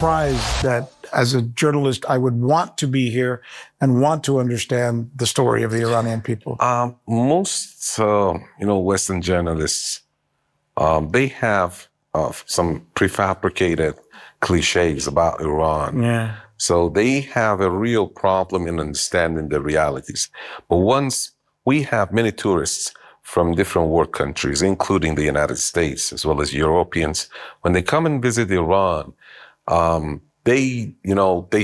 Surprised that as a journalist, I would want to be here and want to understand the story of the Iranian people. Most, Western journalists, they have some prefabricated cliches about Iran. Yeah. So they have a real problem in understanding the realities. But once we have many tourists from different world countries, including the United States, as well as Europeans, when they come and visit Iran, they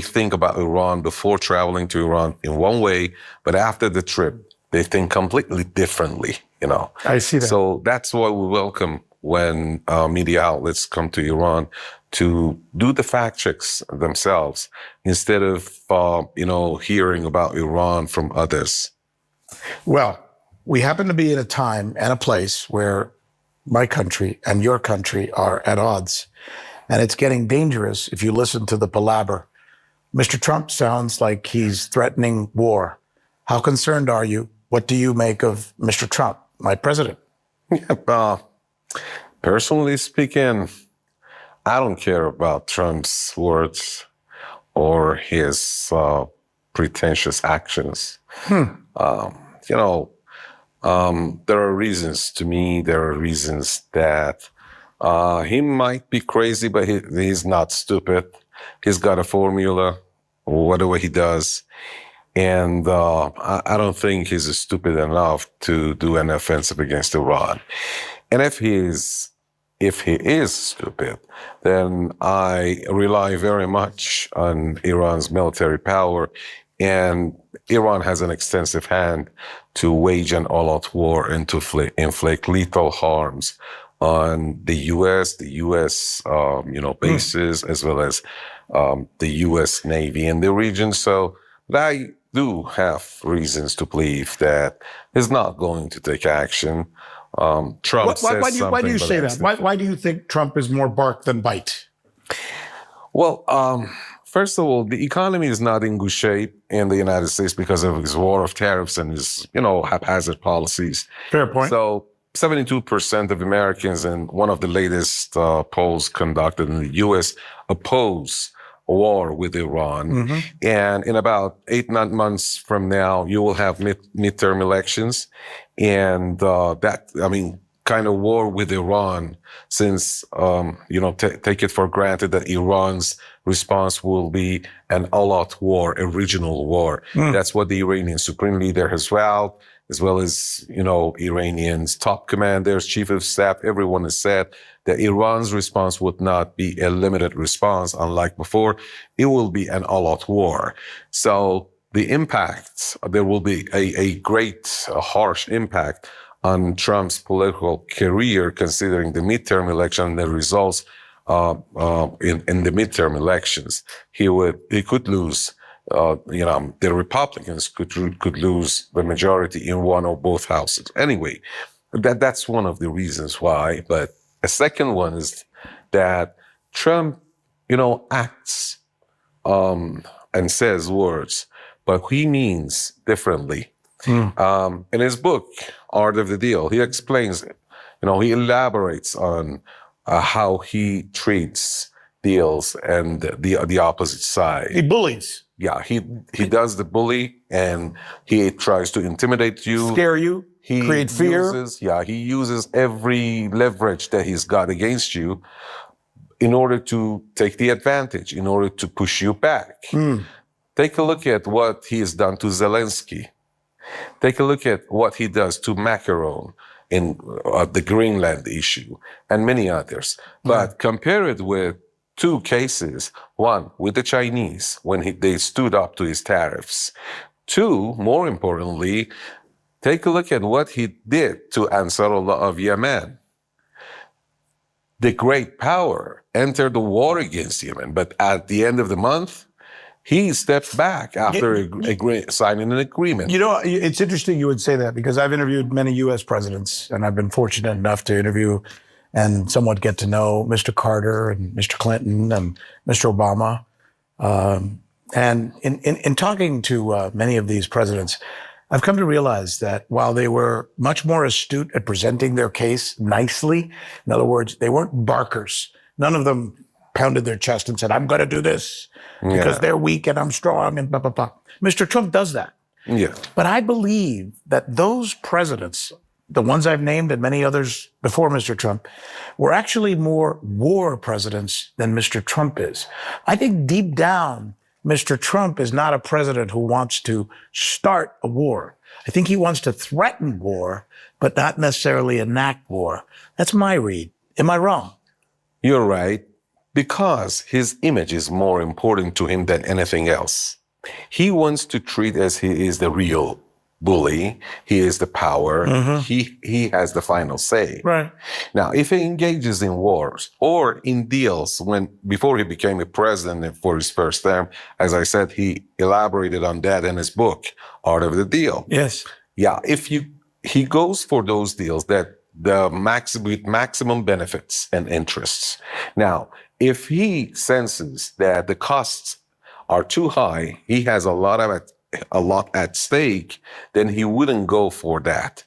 think about Iran before traveling to Iran in one way, but after the trip, they think completely differently, I see that. So that's why we welcome when media outlets come to Iran to do the fact checks themselves instead of, hearing about Iran from others. Well, we happen to be in a time and a place where my country and your country are at odds. And it's getting dangerous if you listen to the palaver. Mr. Trump sounds like he's threatening war. How concerned are you? What do you make of Mr. Trump, my president? Personally speaking, I don't care about Trump's words or his pretentious actions. There are reasons to me. There are reasons that he might be crazy, but he's not stupid. He's got a formula, whatever he does. And I don't think he's stupid enough to do an offensive against Iran. And if he is stupid, then I rely very much on Iran's military power. And Iran has an extensive hand to wage an all-out war and to inflict lethal harms on the U.S., bases, as well as the U.S. Navy in the region. So I do have reasons to believe that he's not going to take action. Trump why do you say that? Why do you think Trump is more bark than bite? Well, first of all, the economy is not in good shape in the United States because of his war of tariffs and his, haphazard policies. Fair point. So 72% of Americans in one of the latest polls conducted in the U.S. oppose a war with Iran. Mm-hmm. And in about 8-9 months from now, you will have midterm elections. And kind of war with Iran, since, take it for granted that Iran's response will be an all-out war, a regional war. Mm. That's what the Iranian Supreme Leader has vowed, as well as, Iranians' top commanders, chief of staff, everyone has said that Iran's response would not be a limited response, unlike before. It will be an all-out war. So the impact, there will be a harsh impact on Trump's political career, considering the midterm election and the results in the midterm elections. He could lose. The Republicans could lose the majority in one or both houses. Anyway, that's one of the reasons why. But a second one is that Trump, acts and says words, but he means differently. In his book, Art of the Deal, he explains it. He elaborates on how he treats deals and the opposite side. He bullies. Yeah, he does the bully, and he tries to intimidate you, scare you, create fear. He uses every leverage that he's got against you in order to take the advantage, in order to push you back. Take a look at what he has done to Zelensky. Take a look at what he does to Macron in the Greenland issue and many others. But compare it with two cases. One, with the Chinese, when they stood up to his tariffs. Two, more importantly, take a look at what he did to Ansarullah of Yemen. The great power entered the war against Yemen, but at the end of the month, he stepped back after signing an agreement. It's interesting you would say that, because I've interviewed many U.S. presidents, and I've been fortunate enough to interview and somewhat get to know Mr. Carter and Mr. Clinton and Mr. Obama. And in talking to many of these presidents, I've come to realize that while they were much more astute at presenting their case nicely, in other words, they weren't barkers. None of them pounded their chest and said, I'm going to do this because they're weak and I'm strong and blah, blah, blah. Mr. Trump does that. Yeah. But I believe that those presidents, the ones I've named and many others before Mr. Trump, were actually more war presidents than Mr. Trump is. I think deep down, Mr. Trump is not a president who wants to start a war. I think he wants to threaten war, but not necessarily enact war. That's my read. Am I wrong? You're right, because his image is more important to him than anything else. He wants to treat as he is the real bully. He is the power. He has the final say. Right. Now, if he engages in wars or in deals before he became a president for his first term, as I said, he elaborated on that in his book, Art of the Deal. Yes. Yeah, he goes for those deals that with maximum benefits and interests. Now, if he senses that the costs are too high, he has a lot at stake, then he wouldn't go for that.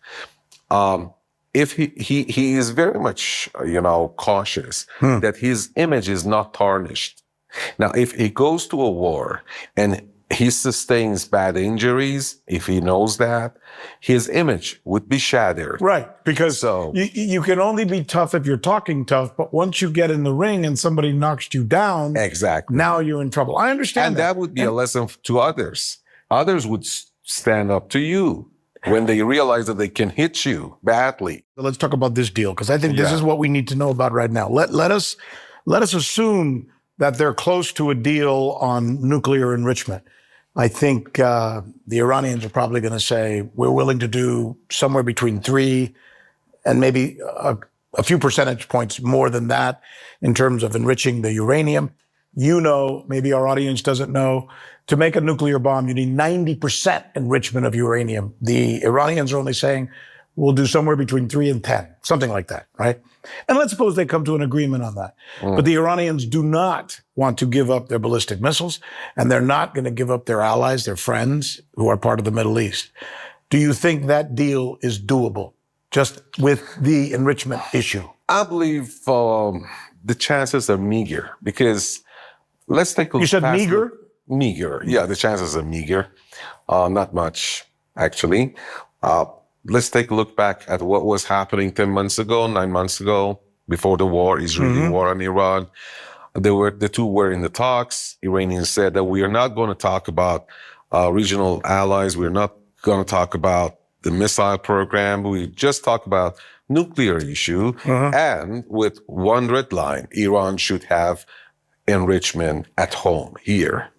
If he is very much, cautious that his image is not tarnished. Now, if he goes to a war and he sustains bad injuries, if he knows that, his image would be shattered. Right, because you can only be tough if you're talking tough, but once you get in the ring and somebody knocks you down, exactly, now you're in trouble. I understand and that would be a lesson to others. Others would stand up to you when they realize that they can hit you badly. Let's talk about this deal, because I think this is what we need to know about right now. Let us assume that they're close to a deal on nuclear enrichment. I think the Iranians are probably going to say, we're willing to do somewhere between 3 and maybe a few percentage points more than that in terms of enriching the uranium. Maybe our audience doesn't know, to make a nuclear bomb, you need 90% enrichment of uranium. The Iranians are only saying, we'll do somewhere between 3 and 10, something like that, right? And let's suppose they come to an agreement on that. But the Iranians do not want to give up their ballistic missiles, and they're not going to give up their allies, their friends, who are part of the Middle East. Do you think that deal is doable, just with the enrichment issue? I believe the chances are meager, because let's take a look. You said meager? Meager, yeah, the chances are meager. Not much, actually. Let's take a look back at what was happening 10 months ago, 9 months ago, before the war, Israeli war on Iran. The two were in the talks. Iranians said that we are not going to talk about regional allies. We're not going to talk about the missile program. We just talk about nuclear issue. And with one red line, Iran should have enrichment at home here,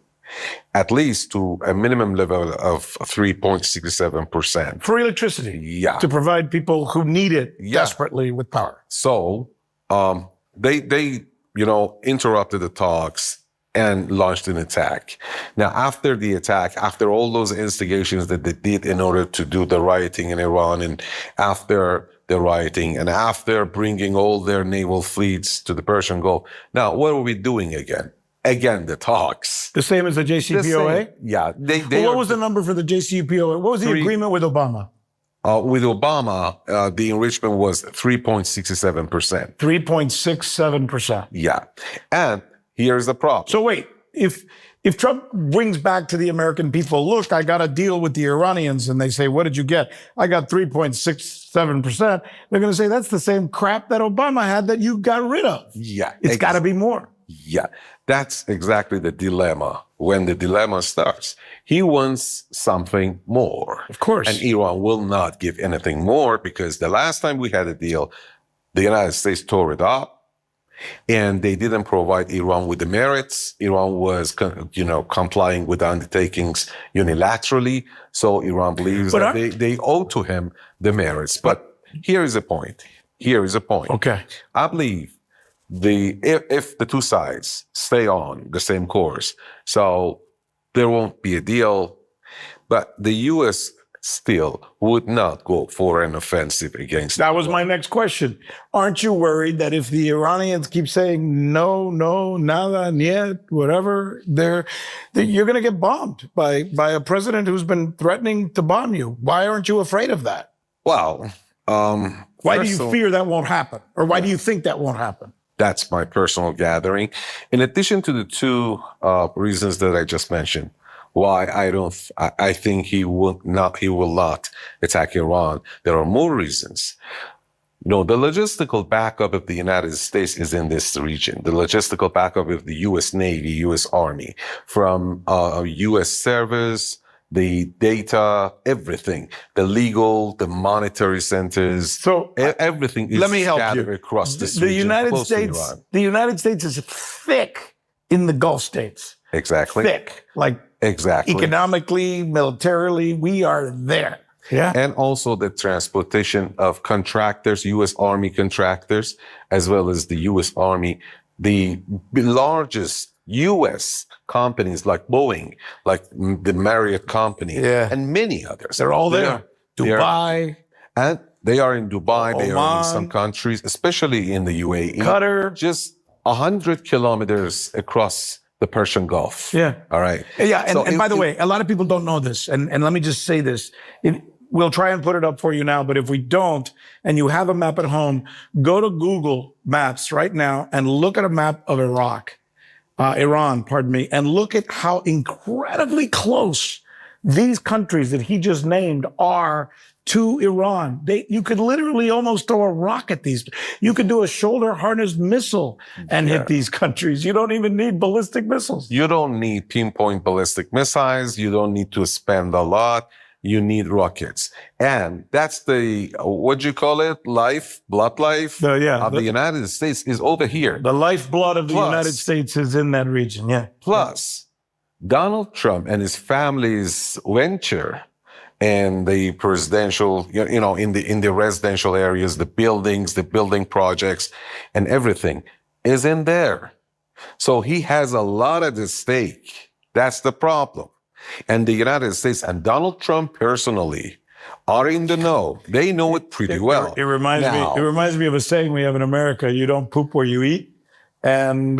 at least to a minimum level of 3.67%. For electricity? Yeah. To provide people who need it desperately with power. So they interrupted the talks and launched an attack. Now, after the attack, after all those instigations that they did in order to do the rioting in Iran, and after the rioting, and after bringing all their naval fleets to the Persian Gulf, now what are we doing again? Again, the talks. The same as the JCPOA? Yeah. What was the number for the JCPOA? What was the agreement with Obama? With Obama, the enrichment was 3.67%. 3.67%. Yeah. And here's the problem. So wait, if Trump brings back to the American people, look, I got a deal with the Iranians, and they say, what did you get? I got 3.67%. They're going to say, that's the same crap that Obama had that you got rid of. Yeah. It's got to be more. Yeah. That's exactly the dilemma. When the dilemma starts, he wants something more. Of course. And Iran will not give anything more, because the last time we had a deal, the United States tore it up, and they didn't provide Iran with the merits. Iran was, complying with undertakings unilaterally. So Iran believes that they owe to him the merits. But here is a point. Okay. I believe if the two sides stay on the same course, so there won't be a deal, but the U.S. still would not go for an offensive against. That was my next question. Aren't you worried that if the Iranians keep saying no, nada, niet, whatever, you're going to get bombed by a president who's been threatening to bomb you? Why aren't you afraid of that? Well, why do you fear that won't happen? Or why do you think that won't happen? That's my personal gathering. In addition to the two reasons that I just mentioned, why I think he will not attack Iran, there are more reasons. No, the logistical backup of the United States is in this region. The logistical backup of the U.S. Navy, U.S. Army, from U.S. service, the data, everything, the legal, the monetary centers. So everything is scattered across this region. The United States is thick in the Gulf states. Exactly. Thick, exactly. Economically, militarily, we are there. Yeah. And also the transportation of contractors, U.S. Army contractors, as well as the U.S. Army, the largest U.S. companies like Boeing, like the Marriott Company, and many others. They're all there. Dubai. And they are in Dubai. Oman, they are in some countries, especially in the UAE. Qatar. Just 100 kilometers across the Persian Gulf. Yeah. All right. Yeah. And by the way, a lot of people don't know this. And let me just say this. We'll try and put it up for you now, but if we don't, and you have a map at home, go to Google Maps right now and look at a map of Iran, and look at how incredibly close these countries that he just named are to Iran. You could literally almost throw a rock at these. You could do a shoulder harness missile and hit these countries. You don't even need ballistic missiles. You don't need pinpoint ballistic missiles. You don't need to spend a lot. You need rockets. And that's the, what you call it? Blood life of the United States is over here. The lifeblood of the United States is in that region, Plus, Donald Trump and his family's venture and the presidential, in the residential areas, the buildings, the building projects, and everything is in there. So he has a lot at stake. That's the problem. And the United States and Donald Trump personally are in the know. They know it pretty well. It reminds me of a saying we have in America: "You don't poop where you eat." And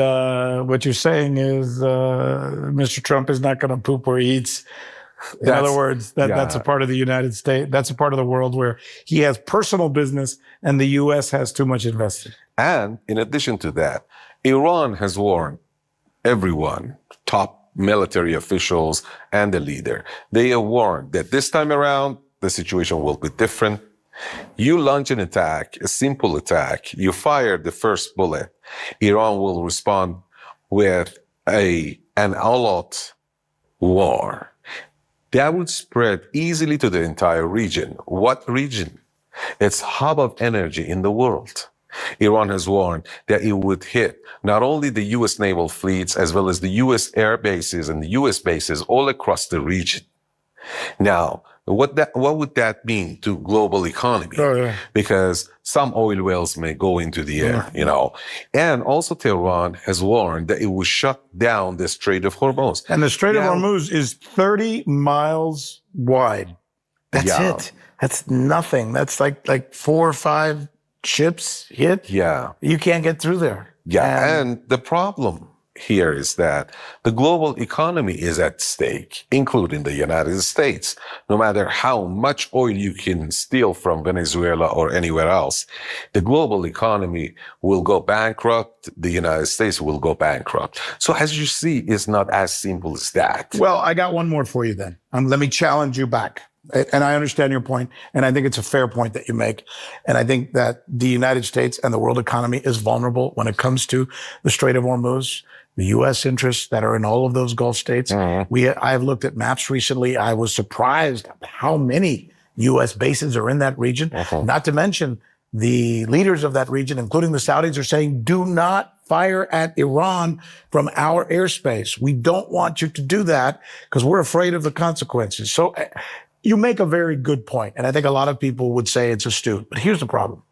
what you're saying is, Mr. Trump is not going to poop where he eats. In other words, that's a part of the United States. That's a part of the world where he has personal business, and the U.S. has too much invested. And in addition to that, Iran has warned everyone, top military officials and the leader. They have warned that this time around, the situation will be different. You launch an attack, a simple attack, you fire the first bullet, Iran will respond with an all-out war. That would spread easily to the entire region. What region? It's hub of energy in the world. Iran has warned that it would hit not only the U.S. naval fleets, as well as the U.S. air bases and the U.S. bases all across the region. Now, what would that mean to global economy? Because some oil wells may go into the air, And also Tehran has warned that it will shut down the Strait of Hormuz. And the Strait of Hormuz is 30 miles wide. That's it. That's nothing. That's like 4 or 5 ships hit. You can't get through there. And the problem here is that the global economy is at stake, including the United States. No matter how much oil you can steal from Venezuela or anywhere else, the global economy will go bankrupt. The United States will go bankrupt. So as you see, it's not as simple as that. Well, I got one more for you then. Let me challenge you back. And I understand your point, and I think it's a fair point that you make. And I think that the United States and the world economy is vulnerable when it comes to the Strait of Hormuz, the U.S. interests that are in all of those Gulf states. I've looked at maps recently. I was surprised how many U.S. bases are in that region. Not to mention the leaders of that region, including the Saudis, are saying, do not fire at Iran from our airspace. We don't want you to do that because we're afraid of the consequences. So you make a very good point, and I think a lot of people would say it's astute. But here's the problem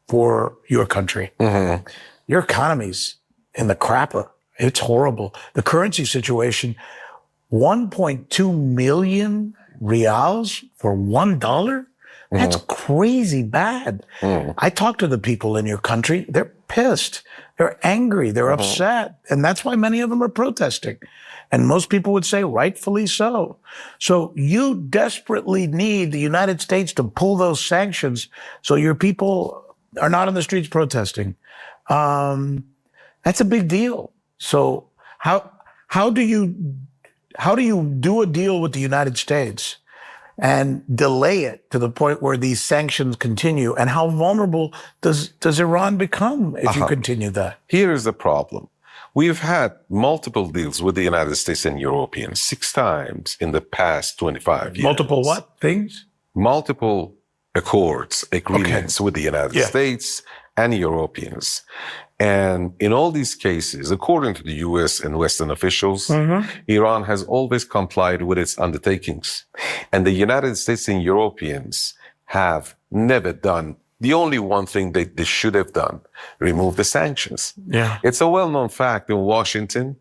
for your country. Your economy's in the crapper. It's horrible. The currency situation, 1.2 million reals for $1? That's crazy bad. I talk to the people in your country. They're pissed. They're angry. They're upset. And that's why many of them are protesting. And most people would say rightfully so. So you desperately need the United States to pull those sanctions so your people are not in the streets protesting. That's a big deal. So how do you do a deal with the United States and delay it to the point where these sanctions continue? And how vulnerable does Iran become if you continue that? Here is the problem. We've had multiple deals with the United States and Europeans 6 times in the past 25 years. Multiple what? Things? Multiple accords, agreements with the United States and Europeans. And in all these cases, according to the US and Western officials, Iran has always complied with its undertakings. And the United States and Europeans have never done the only one thing they should have done, remove the sanctions. Yeah. It's a well-known fact in Washington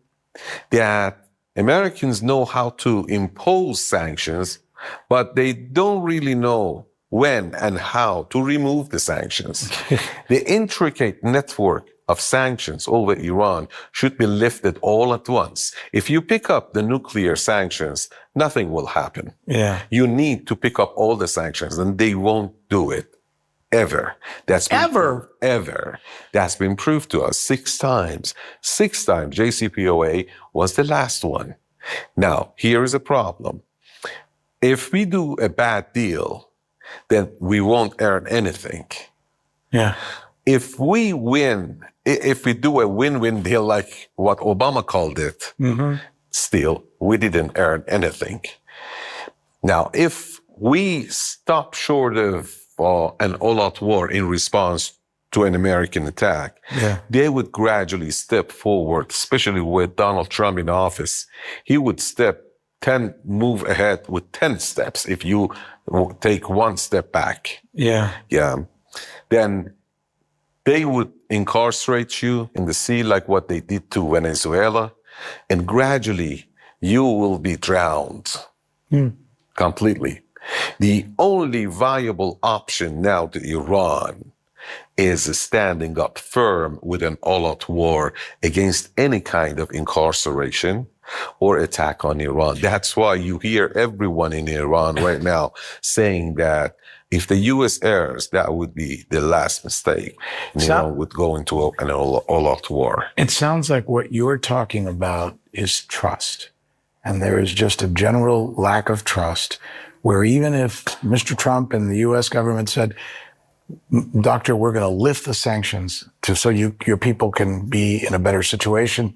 that Americans know how to impose sanctions, but they don't really know when and how to remove the sanctions. The intricate network of sanctions over Iran should be lifted all at once. If you pick up the nuclear sanctions, nothing will happen. Yeah. You need to pick up all the sanctions, and they won't do it. Ever. Ever. That's been proved to us 6 times. 6 times. JCPOA was the last one. Now, here is a problem. If we do a bad deal, then we won't earn anything. Yeah. If we win, if we do a win-win deal like what Obama called it, still, we didn't earn anything. Now, if we stop short of an all-out war in response to an American attack, they would gradually step forward, especially with Donald Trump in office. He would move ahead with 10 steps if you take 1 step back. Yeah. Then they would incarcerate you in the sea like what they did to Venezuela, and gradually you will be drowned completely. The only viable option now to Iran is standing up firm with an all-out war against any kind of incarceration or attack on Iran. That's why you hear everyone in Iran right now saying that if the U.S. errs, that would be the last mistake. Iran would go into an all-out war. It sounds like what you're talking about is trust. And there is just a general lack of trust where even if Mr. Trump and the U.S. government said, Doctor, we're going to lift the sanctions so your people can be in a better situation,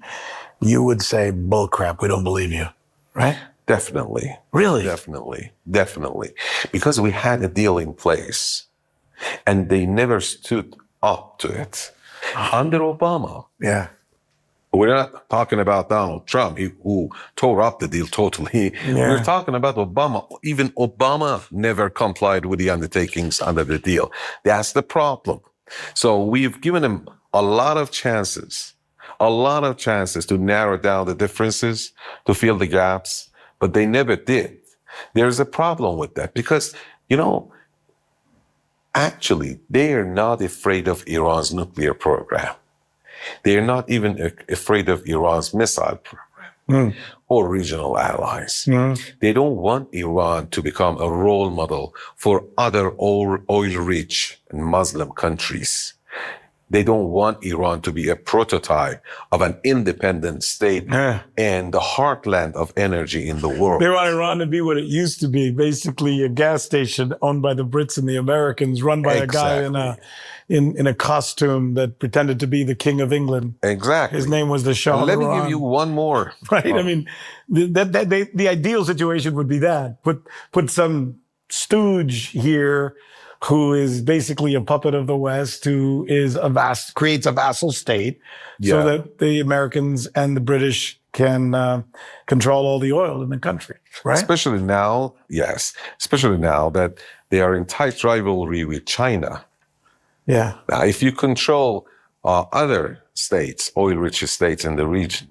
you would say, bull crap, we don't believe you, right? Definitely. Really? Definitely. Because we had a deal in place and they never stood up to it. Under Obama. Yeah. We're not talking about Donald Trump, who tore up the deal totally. Yeah. We're talking about Obama. Even Obama never complied with the undertakings under the deal. That's the problem. So we've given him a lot of chances to narrow down the differences, to fill the gaps, but they never did. There's a problem with that because, actually, they are not afraid of Iran's nuclear program. They're not even afraid of Iran's missile program or regional allies. They don't want Iran to become a role model for other oil-rich and Muslim countries. They don't want Iran to be a prototype of an independent state and the heartland of energy in the world. They want Iran to be what it used to be, basically a gas station owned by the Brits and the Americans, run by a guy in a costume that pretended to be the King of England. Exactly. His name was the Shah of Let Iran. me give you one more. Right? I mean, the ideal situation would be that. Put some stooge here who is basically a puppet of the West, who is creates a vassal state so that the Americans and the British can control all the oil in the country, right? Especially now that they are in tight rivalry with China. Yeah. Now, if you control other states, oil-rich states in the region,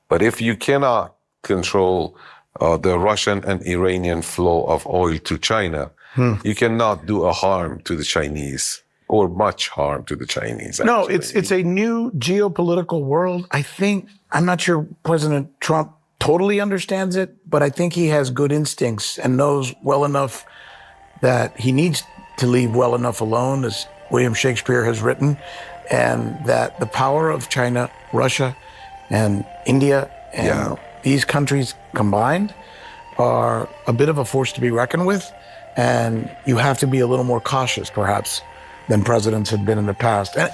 but if you cannot control the Russian and Iranian flow of oil to China, you cannot do a harm to the Chinese or much harm to the Chinese. Actually. No, it's a new geopolitical world. I'm not sure President Trump totally understands it, but I think he has good instincts and knows well enough that he needs to leave well enough alone, as William Shakespeare has written, and that the power of China, Russia, and India, and these countries combined are a bit of a force to be reckoned with, and you have to be a little more cautious, perhaps, than presidents have been in the past. And